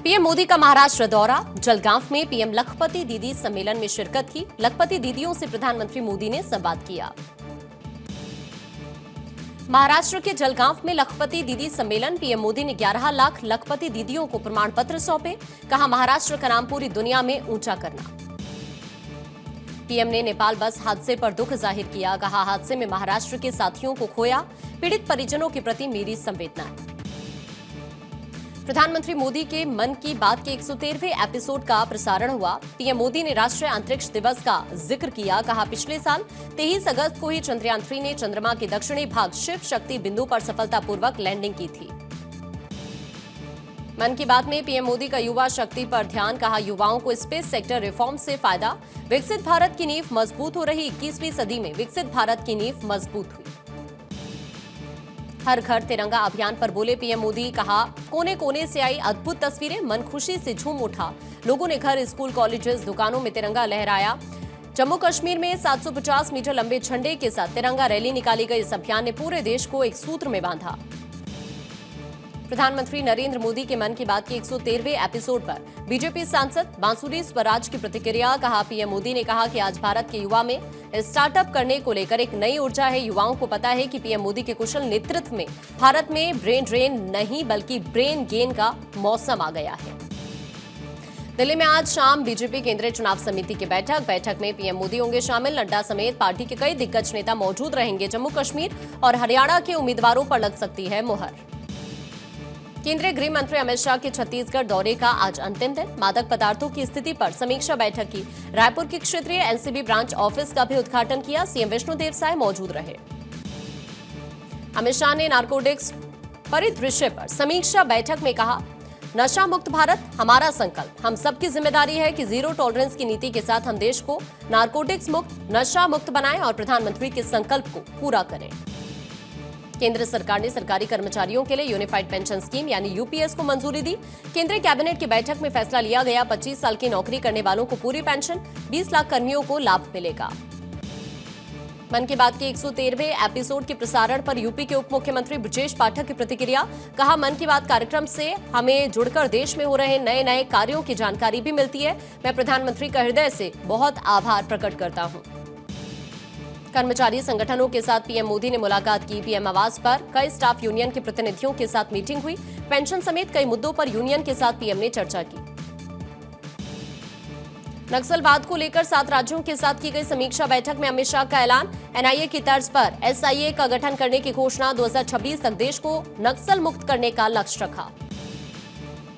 PM Modi का महाराष्ट्र दौरा। जलगांव में पीएम लखपति दीदी सम्मेलन में शिरकत की। लखपति दीदियों से प्रधानमंत्री मोदी ने संवाद किया। महाराष्ट्र के जलगांव में लखपति दीदी सम्मेलन। पीएम मोदी ने 11 लाख लखपति दीदियों को प्रमाण पत्र सौंपे। कहा, महाराष्ट्र का नाम पूरी दुनिया में ऊंचा करना। पीएम ने नेपाल बस हादसे पर दुख जाहिर किया। कहा, हादसे में महाराष्ट्र के साथियों को खोया। पीड़ित परिजनों के प्रति मेरी संवेदनाएं। प्रधानमंत्री मोदी के मन की बात के 113वें एपिसोड का प्रसारण हुआ। पीएम मोदी ने राष्ट्रीय अंतरिक्ष दिवस का जिक्र किया। कहा, पिछले साल 23 अगस्त को ही चंद्रयान 3 ने चंद्रमा के दक्षिणी भाग शिव शक्ति बिंदु पर सफलतापूर्वक लैंडिंग की थी। मन की बात में पीएम मोदी का युवा शक्ति पर ध्यान। कहा, युवाओं को स्पेस सेक्टर रिफॉर्म से फायदा। विकसित भारत की नींव मजबूत हो रही। 21वीं सदी में विकसित भारत की नींव मजबूत हुई। हर घर तिरंगा अभियान पर बोले पीएम मोदी। कहा, कोने कोने से आई अद्भुत तस्वीरें, मन खुशी से झूम उठा। लोगों ने घर, स्कूल, कॉलेजेस, दुकानों में तिरंगा लहराया। जम्मू कश्मीर में 750 मीटर लंबे झंडे के साथ तिरंगा रैली निकाली गई। इस अभियान ने पूरे देश को एक सूत्र में बांधा। प्रधानमंत्री नरेंद्र मोदी के मन की बात के 113वें एपिसोड पर बीजेपी सांसद बांसुरी स्वराज की प्रतिक्रिया। कहा, पीएम मोदी ने कहा कि आज भारत के युवा में स्टार्टअप करने को लेकर एक नई ऊर्जा है। युवाओं को पता है कि पीएम मोदी के कुशल नेतृत्व में भारत में ब्रेन ड्रेन नहीं बल्कि ब्रेन गेन का मौसम आ गया है। दिल्ली में आज शाम बीजेपी केंद्रीय चुनाव समिति की बैठक में पीएम मोदी होंगे शामिल। नड्डा समेत पार्टी के कई दिग्गज नेता मौजूद रहेंगे। जम्मू कश्मीर और हरियाणा के उम्मीदवारों पर लग सकती है मुहर। केंद्रीय गृह मंत्री अमित शाह के छत्तीसगढ़ दौरे का आज अंतिम दिन। मादक पदार्थों की स्थिति पर समीक्षा बैठक की। रायपुर के क्षेत्रीय एनसीबी ब्रांच ऑफिस का भी उद्घाटन किया। सीएम विष्णुदेव साय मौजूद रहे। अमित शाह ने नारकोटिक्स परिदृश्य पर समीक्षा बैठक में कहा, नशा मुक्त भारत हमारा संकल्प। हम सबकी जिम्मेदारी है कि जीरो टॉलरेंस की नीति के साथ हम देश को नारकोटिक्स मुक्त, नशा मुक्त बनाएं और प्रधानमंत्री के संकल्प को पूरा करें। केंद्र सरकार ने सरकारी कर्मचारियों के लिए यूनिफाइड पेंशन स्कीम यानी यूपीएस को मंजूरी दी। केंद्रीय कैबिनेट की बैठक में फैसला लिया गया। 25 साल की नौकरी करने वालों को पूरी पेंशन, 20 लाख कर्मियों को लाभ मिलेगा। मन की बात के 113वें एपिसोड के प्रसारण पर यूपी के उप मुख्यमंत्री ब्रजेश पाठक की प्रतिक्रिया। कहा, मन की बात कार्यक्रम से हमें जुड़कर देश में हो रहे नए नए कार्यों की जानकारी भी मिलती है। मैं प्रधानमंत्री का हृदय से बहुत आभार प्रकट करता हूं। कर्मचारी संगठनों के साथ पीएम मोदी ने मुलाकात की। पीएम आवास पर कई स्टाफ यूनियन के प्रतिनिधियों के साथ मीटिंग हुई। पेंशन समेत कई मुद्दों पर यूनियन के साथ पीएम ने चर्चा की। नक्सलवाद को लेकर 7 राज्यों के साथ की गई समीक्षा बैठक में अमित शाह का ऐलान। एनआईए की तर्ज पर एसआईए का गठन करने की घोषणा। 2026 तक देश को नक्सल मुक्त करने का लक्ष्य रखा।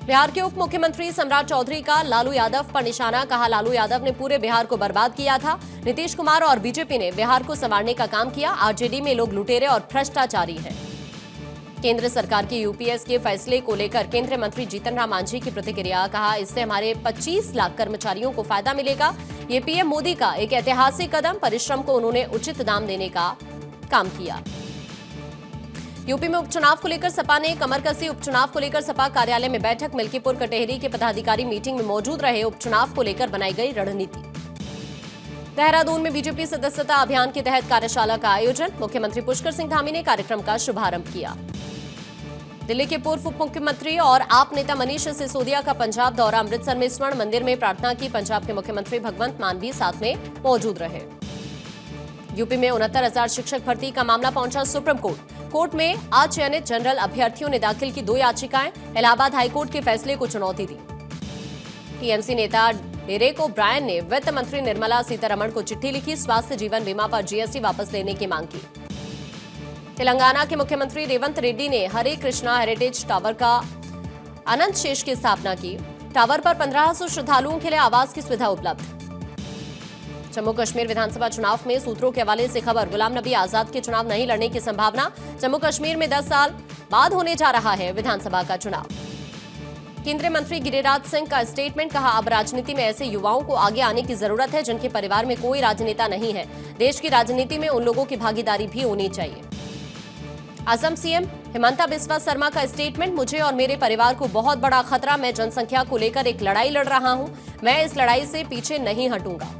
बिहार के उप मुख्यमंत्री सम्राट चौधरी का लालू यादव पर निशाना। कहा, लालू यादव ने पूरे बिहार को बर्बाद किया था। नीतीश कुमार और बीजेपी ने बिहार को संवारने का काम किया। आरजेडी में लोग लुटेरे और भ्रष्टाचारी हैं। केंद्र सरकार के यूपीएस के फैसले को लेकर केंद्रीय मंत्री जीतन राम मांझी की प्रतिक्रिया। कहा, इससे हमारे 25 लाख कर्मचारियों को फायदा मिलेगा। ये पीएम मोदी का एक ऐतिहासिक कदम। परिश्रम को उन्होंने उचित दाम देने का काम किया। यूपी में उपचुनाव को लेकर सपा ने कमर कसी। उपचुनाव को लेकर सपा कार्यालय में बैठक। मिल्कीपुर कटेहरी के पदाधिकारी मीटिंग में मौजूद रहे। उपचुनाव को लेकर बनाई गई रणनीति। देहरादून में बीजेपी सदस्यता अभियान के तहत कार्यशाला का आयोजन। मुख्यमंत्री पुष्कर सिंह धामी ने कार्यक्रम का शुभारंभ किया। दिल्ली के पूर्व उप मुख्यमंत्री और आप नेता मनीष सिसोदिया का पंजाब दौरा। अमृतसर में स्वर्ण मंदिर में प्रार्थना की। पंजाब के मुख्यमंत्री भगवंत मान भी साथ में मौजूद रहे। यूपी में 69,000 शिक्षक भर्ती का मामला पहुंचा सुप्रीम कोर्ट। कोर्ट में अचयनित जनरल अभ्यर्थियों ने दाखिल की 2 याचिकाएं। इलाहाबाद हाईकोर्ट के फैसले को चुनौती दी। टीएमसी नेता डेरेक ओब्रायन ने वित्त मंत्री निर्मला सीतारमण को चिट्ठी लिखी। स्वास्थ्य जीवन बीमा पर जीएसटी वापस लेने की मांग की। तेलंगाना के मुख्यमंत्री रेवंत रेड्डी ने हरे कृष्णा हेरिटेज टावर का अनंत शेष की स्थापना की। टावर पर 1500 श्रद्धालुओं के लिए आवास की सुविधा उपलब्ध। जम्मू कश्मीर विधानसभा चुनाव में सूत्रों के हवाले से खबर। गुलाम नबी आजाद के चुनाव नहीं लड़ने की संभावना। जम्मू कश्मीर में 10 साल बाद होने जा रहा है विधानसभा का चुनाव। केंद्रीय मंत्री गिरिराज सिंह का स्टेटमेंट। कहा, अब राजनीति में ऐसे युवाओं को आगे आने की जरूरत है जिनके परिवार में कोई राजनेता नहीं है। देश की राजनीति में उन लोगों की भागीदारी भी होनी चाहिए। असम सीएम हिमंता बिस्वा शर्मा का स्टेटमेंट। मुझे और मेरे परिवार को बहुत बड़ा खतरा। मैं जनसंख्या को लेकर एक लड़ाई लड़ रहा हूं। मैं इस लड़ाई से पीछे नहीं हटूंगा।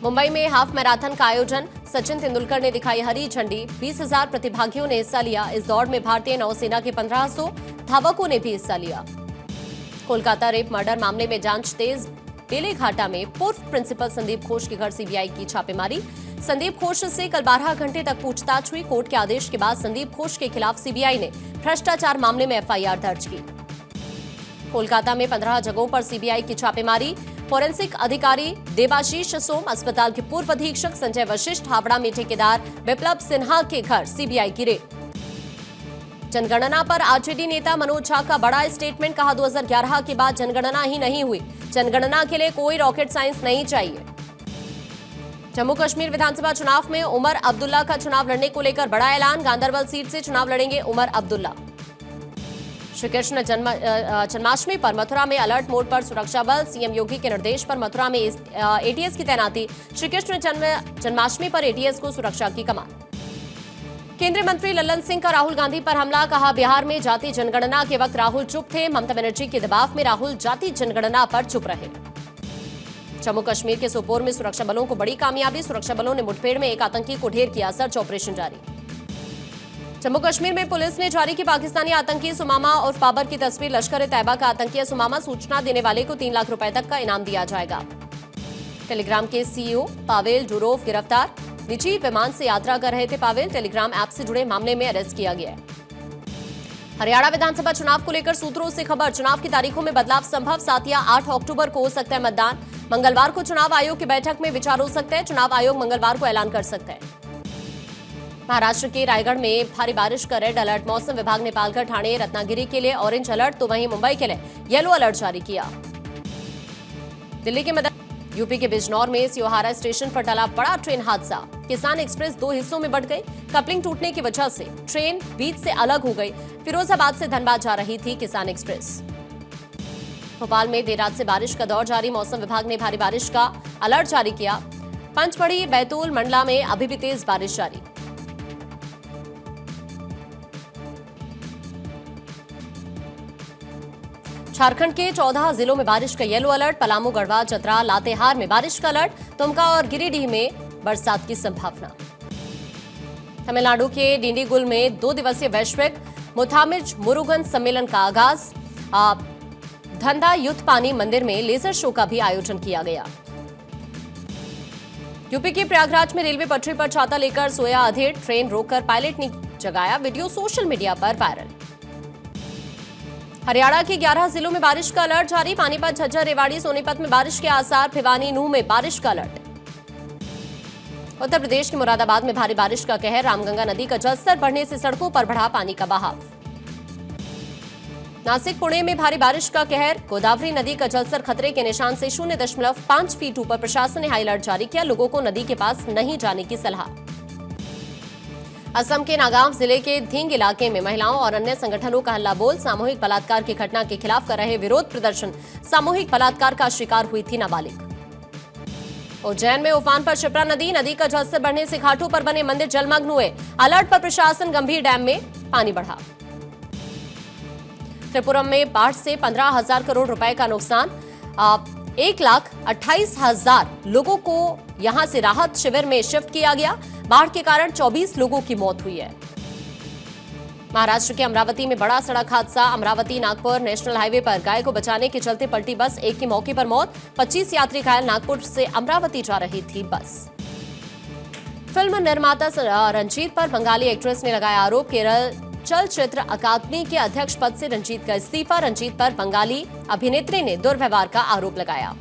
मुंबई में हाफ मैराथन का आयोजन। सचिन तेंदुलकर ने दिखाई हरी झंडी। 20,000 प्रतिभागियों ने हिस्सा लिया। इस दौड़ में भारतीय नौसेना के 1500 धावकों ने भी हिस्सा लिया। कोलकाता रेप मर्डर मामले में जांच तेज। बेलेघाटा में पूर्व प्रिंसिपल संदीप घोष के घर सीबीआई की छापेमारी। संदीप घोष से कल 12 घंटे तक पूछताछ हुई। कोर्ट के आदेश के बाद संदीप घोष के खिलाफ सीबीआई ने भ्रष्टाचार मामले में एफआईआर दर्ज की। कोलकाता में 15 जगहों पर सीबीआई की छापेमारी। फोरेंसिक अधिकारी देवाशीष सोम, अस्पताल के पूर्व अधीक्षक संजय वशिष्ठ, हावड़ा में ठेकेदार बिप्लब सिन्हा के घर सीबीआई की रेड। जनगणना पर आरजेडी नेता मनोज झा का बड़ा स्टेटमेंट। कहा 2011 के बाद जनगणना ही नहीं हुई। जनगणना के लिए कोई रॉकेट साइंस नहीं चाहिए। जम्मू कश्मीर विधानसभा चुनाव में उमर अब्दुल्ला का चुनाव लड़ने को लेकर बड़ा ऐलान। गांदरबल सीट से चुनाव लड़ेंगे उमर अब्दुल्ला। श्री कृष्ण जन्माष्टमी पर मथुरा में अलर्ट मोड पर सुरक्षा बल। सीएम योगी के निर्देश पर मथुरा में एटीएस की तैनाती। श्री कृष्ण जन्माष्टमी पर एटीएस को सुरक्षा की कमान। केंद्रीय मंत्री लल्लन सिंह का राहुल गांधी पर हमला। कहा बिहार में जाति जनगणना के वक्त राहुल चुप थे। ममता बनर्जी के दबाव में राहुल जाति जनगणना पर चुप रहे। जम्मू कश्मीर के सोपोर में सुरक्षा बलों को बड़ी कामयाबी। सुरक्षा बलों ने मुठभेड़ में एक आतंकी को ढेर किया। सर्च ऑपरेशन जारी। जम्मू कश्मीर में पुलिस ने जारी की पाकिस्तानी आतंकी सुमामा और बाबर की तस्वीर। लश्कर ए तैयबा का आतंकी सुमामा। सूचना देने वाले को 3 लाख रुपए तक का इनाम दिया जाएगा। टेलीग्राम के सीईओ पावेल डुरोव गिरफ्तार। निजी विमान से यात्रा कर रहे थे पावेल। टेलीग्राम ऐप से जुड़े मामले में अरेस्ट किया गया है। हरियाणा विधानसभा चुनाव को लेकर सूत्रों से खबर। चुनाव की तारीखों में बदलाव संभव। 7 या 8 अक्टूबर को हो सकता है मतदान। मंगलवार को चुनाव आयोग की बैठक में विचार हो सकता है। चुनाव आयोग मंगलवार को ऐलान कर सकता है। महाराष्ट्र के रायगढ़ में भारी बारिश का रेड अलर्ट। मौसम विभाग ने पालघर, ठाणे, रत्नागिरी के लिए ऑरेंज अलर्ट तो वहीं मुंबई के लिए येलो अलर्ट जारी किया। दिल्ली के यूपी के बिजनौर में सियोहारा स्टेशन पर टला बड़ा ट्रेन हादसा। किसान एक्सप्रेस 2 हिस्सों में बढ़ गई। कपलिंग टूटने की वजह से ट्रेन बीच से अलग हो गई। फिरोजाबाद से धनबाद जा रही थी किसान एक्सप्रेस। भोपाल में देर रात से बारिश का दौर जारी। मौसम विभाग ने भारी बारिश का अलर्ट जारी किया। पंचमढ़ी, बैतूल, मंडला में अभी भी तेज बारिश जारी। झारखंड के 14 जिलों में बारिश का येलो अलर्ट। पलामू, गढ़वा, चतरा, लातेहार में बारिश का अलर्ट। दुमका और गिरिडीह में बरसात की संभावना। तमिलनाडु के डिंडीगुल में 2 दिवसीय वैश्विक मुथामिज मुरुगन सम्मेलन का आगाज। धंधा युद्धपानी मंदिर में लेजर शो का भी आयोजन किया गया। यूपी के प्रयागराज में रेलवे पटरी पर छाता लेकर सोया अधेड़। ट्रेन रोककर पायलट ने जगाया। वीडियो सोशल मीडिया पर वायरल। हरियाणा के 11 जिलों में बारिश का अलर्ट जारी। पानीपत, झज्जर, रेवाड़ी, सोनीपत में बारिश के आसार। भिवानी, नूंह में बारिश का अलर्ट। उत्तर प्रदेश के मुरादाबाद में भारी बारिश का कहर। रामगंगा नदी का जलस्तर बढ़ने से सड़कों पर बढ़ा पानी का बहाव। नासिक, पुणे में भारी बारिश का कहर। गोदावरी नदी का जलस्तर खतरे के निशान से 0.5 फीट ऊपर। प्रशासन ने हाई अलर्ट जारी किया। लोगों को नदी के पास नहीं जाने की सलाह। असम के नागांव जिले के धींग इलाके में महिलाओं और अन्य संगठनों का हल्ला बोल। सामूहिक बलात्कार की घटना के खिलाफ कर रहे विरोध प्रदर्शन। सामूहिक बलात्कार का शिकार हुई थी नाबालिग। उज्जैन में उफान पर शिप्रा नदी। नदी का जलस्तर बढ़ने से घाटों पर बने मंदिर जलमग्न हुए। अलर्ट पर प्रशासन। गंभीर डैम में पानी बढ़ा। त्रिपुरम में बाढ़ से 15,000 करोड़ रुपए का नुकसान। 1,28,000 लोगों को यहां से राहत शिविर में शिफ्ट किया गया। बाढ़ के कारण 24 लोगों की मौत हुई है। महाराष्ट्र के अमरावती में बड़ा सड़क हादसा। अमरावती नागपुर नेशनल हाईवे पर गाय को बचाने के चलते पलटी बस। एक की मौके पर मौत। 25 यात्री घायल। नागपुर से अमरावती जा रही थी बस। फिल्म निर्माता रंजीत पर बंगाली एक्ट्रेस ने लगाया आरोप। केरल चलचित्र अकादमी के अध्यक्ष पद से रंजीत का इस्तीफा। रंजीत पर बंगाली अभिनेत्री ने दुर्व्यवहार का आरोप लगाया।